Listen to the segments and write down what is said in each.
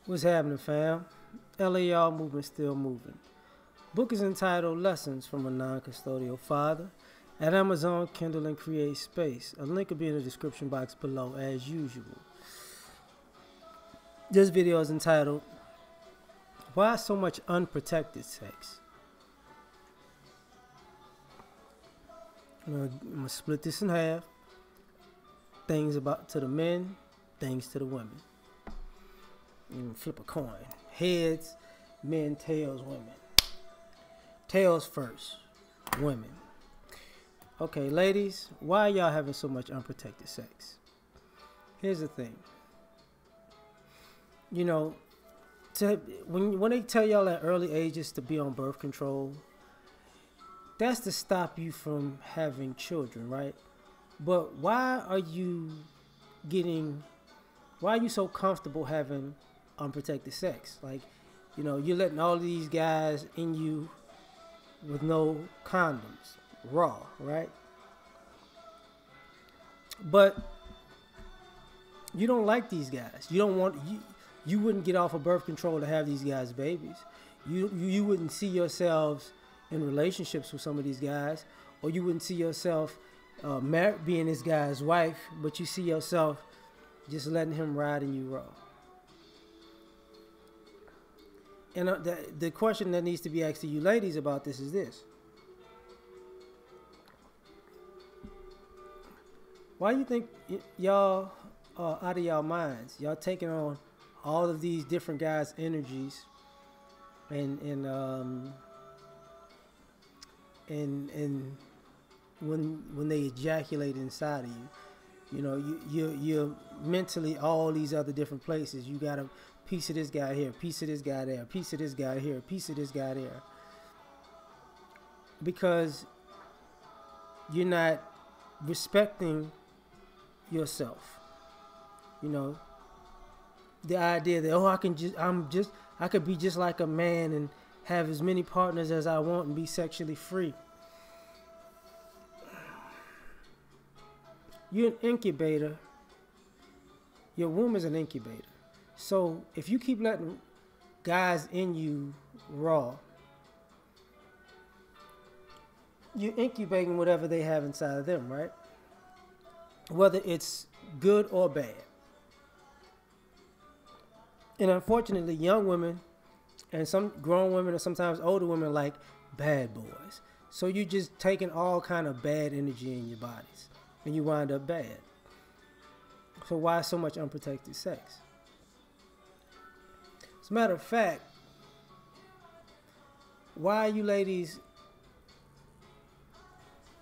What's happening, fam? L.A.R. movement still moving. Book is entitled Lessons from a Non-Custodial Father at Amazon, Kindle, and Create Space. A link will be in the description box below as usual. This video is entitled Why So Much Unprotected Sex? I'm gonna split this in half. Things about to the men, things to the women. Flip a coin. Heads, men, tails, women. Tails first, women. Okay, ladies, why y'all having so much unprotected sex? Here's the thing. You know, when they tell y'all at early ages to be on birth control, that's to stop you from having children, right? But why are you so comfortable having unprotected sex? Like, you're letting all of these guys in you with no condoms, raw, right? But you don't like these guys. You wouldn't get off of birth control to have these guys babies. You wouldn't see yourselves in relationships with some of these guys, or you wouldn't see yourself being this guy's wife, but you see yourself just letting him ride in you raw. And the question that needs to be asked to you ladies about this is this. Why do you think y'all are out of y'all minds? Y'all taking on all of these different guys' energies and when they ejaculate inside of you, you're mentally all these other different places. You got a piece of this guy here, piece of this guy there, piece of this guy here, piece of this guy there. Because you're not respecting yourself. The idea that I could be just like a man and have as many partners as I want and be sexually free. You're an incubator. Your womb is an incubator. So if you keep letting guys in you raw, you're incubating whatever they have inside of them, right? Whether it's good or bad. And unfortunately, young women and some grown women and sometimes older women like bad boys. So you're just taking all kind of bad energy in your bodies and you wind up bad. So why so much unprotected sex? As a matter of fact, why are you ladies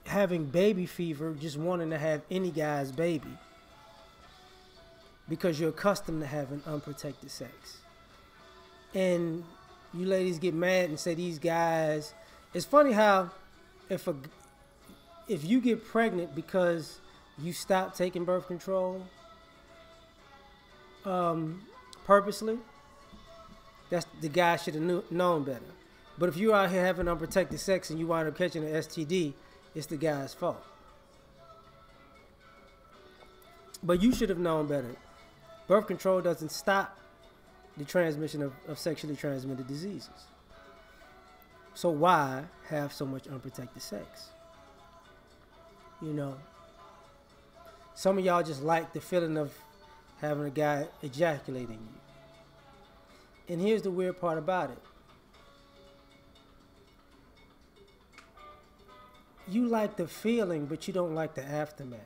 having baby fever, just wanting to have any guy's baby? Because you're accustomed to having unprotected sex. And you ladies get mad and say these guys... It's funny how if you get pregnant because you stop taking birth control purposely, that's the guy should have known better. But if you're out here having unprotected sex and you wind up catching an STD, it's the guy's fault. But you should have known better. Birth control doesn't stop the transmission of sexually transmitted diseases. So why have so much unprotected sex? Some of y'all just like the feeling of having a guy ejaculating you. And here's the weird part about it. You like the feeling, but you don't like the aftermath.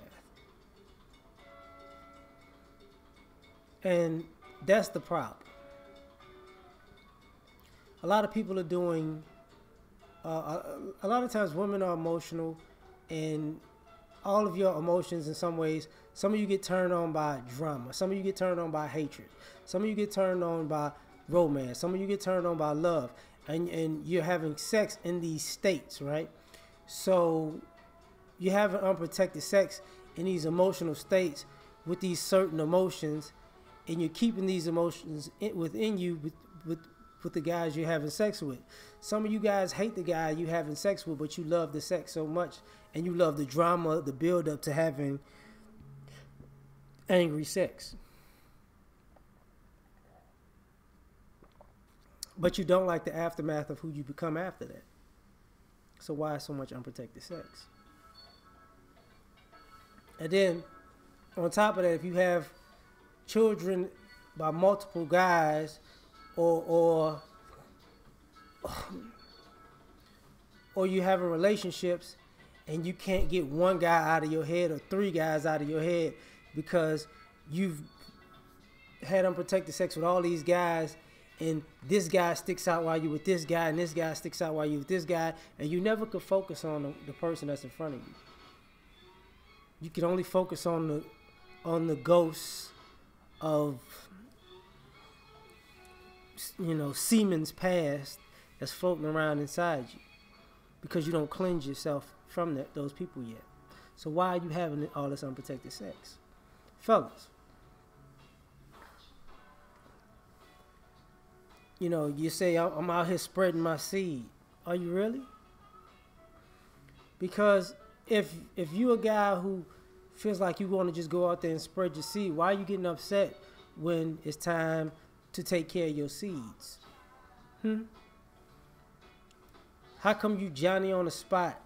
And that's the problem. A lot of people are doing... a lot of times women are emotional, and all of your emotions in some ways, some of you get turned on by drama. Some of you get turned on by hatred. Some of you get turned on by romance. Some of you get turned on by love. And you're having sex in these states, right? So you're having unprotected sex in these emotional states with these certain emotions, and you're keeping these emotions within you with the guys you're having sex with. Some of you guys hate the guy you having sex with, but you love the sex so much, and you love the drama, the build up to having angry sex. But you don't like the aftermath of who you become after that. So why so much unprotected sex? And then, on top of that, if you have children by multiple guys, or you having relationships, and you can't get one guy out of your head or three guys out of your head because you've had unprotected sex with all these guys, and this guy sticks out while you with this guy, and this guy sticks out while you with this guy, and you never could focus on the person that's in front of you. You can only focus on the ghosts of, you know, semen's past that's floating around inside you, because you don't cleanse yourself from those people yet. So why are you having all this unprotected sex? Fellas, you know, you say, I'm out here spreading my seed. Are you really? Because if you a guy who feels like you want to just go out there and spread your seed, why are you getting upset when it's time to take care of your seeds? How come you Johnny on the spot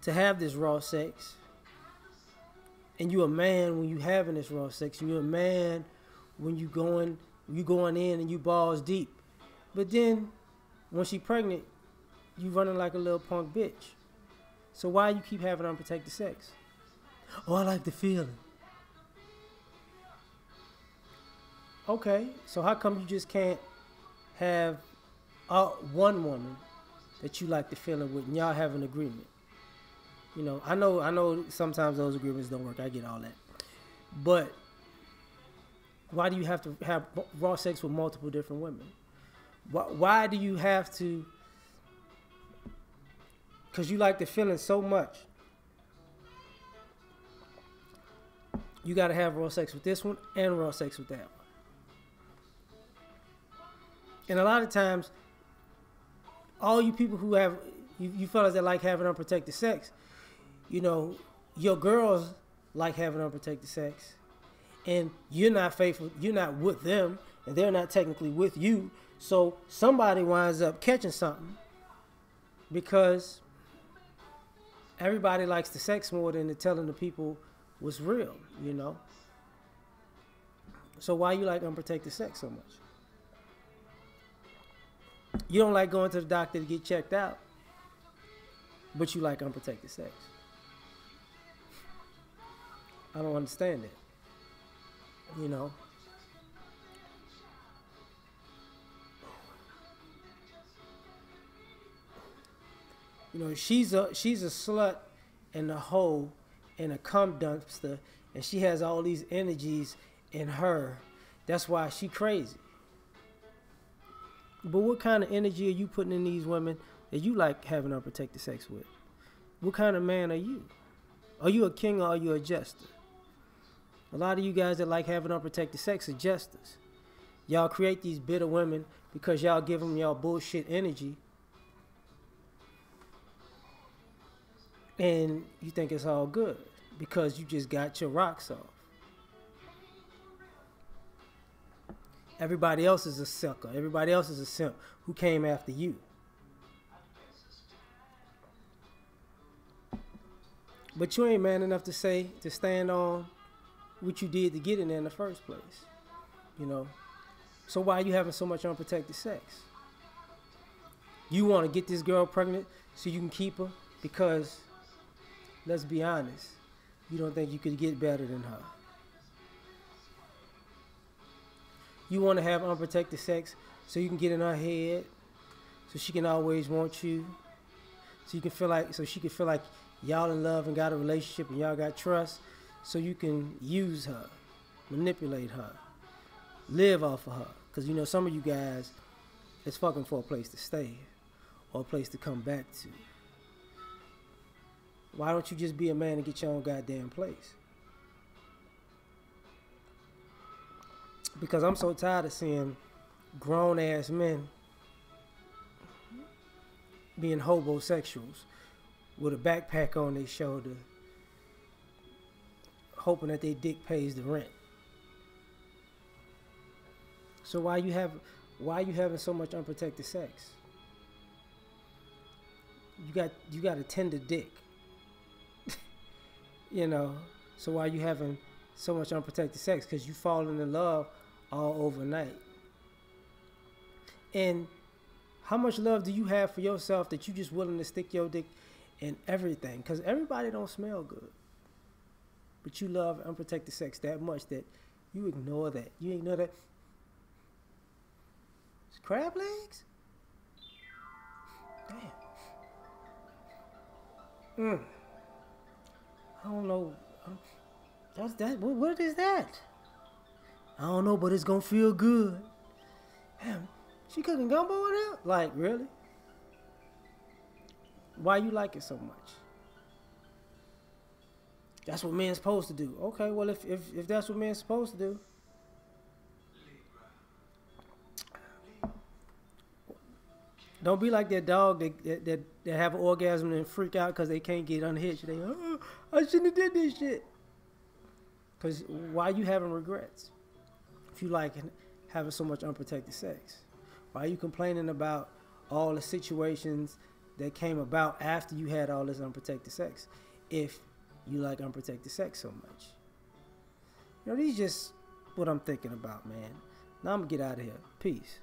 to have this raw sex, and you a man when you having this raw sex, and you a man when you going in and you balls deep, but then when she pregnant, you running like a little punk bitch? So why you keep having unprotected sex? Oh, I like the feeling. Okay, so how come you just can't have one woman that you like the feeling with, and y'all have an agreement? You know, I know sometimes those agreements don't work. I get all that. But why do you have to have raw sex with multiple different women? Why do you have to? Because you like the feeling so much. You got to have raw sex with this one and raw sex with that one. And a lot of times, all you people who have, you fellas that like having unprotected sex, you know, your girls like having unprotected sex, and you're not faithful, you're not with them, and they're not technically with you. So somebody winds up catching something, because everybody likes the sex more than telling the people what's real, you know. So why you like unprotected sex so much? You don't like going to the doctor to get checked out, but you like unprotected sex. I don't understand it. You know. You know, she's a slut and a hoe and a cum dumpster, and she has all these energies in her. That's why she crazy. But what kind of energy are you putting in these women that you like having unprotected sex with? What kind of man are you? Are you a king or are you a jester? A lot of you guys that like having unprotected sex are jesters. Y'all create these bitter women because y'all give them y'all bullshit energy, and you think it's all good because you just got your rocks off. Everybody else is a sucker. Everybody else is a simp who came after you. But you ain't man enough to stand on what you did to get in there in the first place. You know? So why are you having so much unprotected sex? You want to get this girl pregnant so you can keep her because, let's be honest, you don't think you could get better than her. You want to have unprotected sex so you can get in her head, so she can always want you, so she can feel like y'all in love and got a relationship and y'all got trust, so you can use her, manipulate her, live off of her. Because you know some of you guys, it's fucking for a place to stay or a place to come back to. Why don't you just be a man and get your own goddamn place? Because I'm so tired of seeing grown-ass men being hobosexuals with a backpack on their shoulder, hoping that their dick pays the rent. So why you having so much unprotected sex? You got a tender dick, you know. So why you having so much unprotected sex? Because you falling in love all overnight. And how much love do you have for yourself that you just willing to stick your dick in everything? Because everybody don't smell good, but you love unprotected sex that much that you ignore that. You ignore that. It's crab legs? Damn. I don't know. That's that. What is that? I don't know, but it's gonna feel good. Damn, she cooking gumbo in there? Like, really? Why you like it so much? That's what men's supposed to do. Okay, well, if that's what men's supposed to do, don't be like that dog that have an orgasm and freak out because they can't get unhitched. They, oh, I shouldn't have did this shit. Because why you having regrets? If you like having so much unprotected sex, why are you complaining about all the situations that came about after you had all this unprotected sex? If you like unprotected sex so much, you know, these just what I'm thinking about, man. Now I'm gonna get out of here. Peace.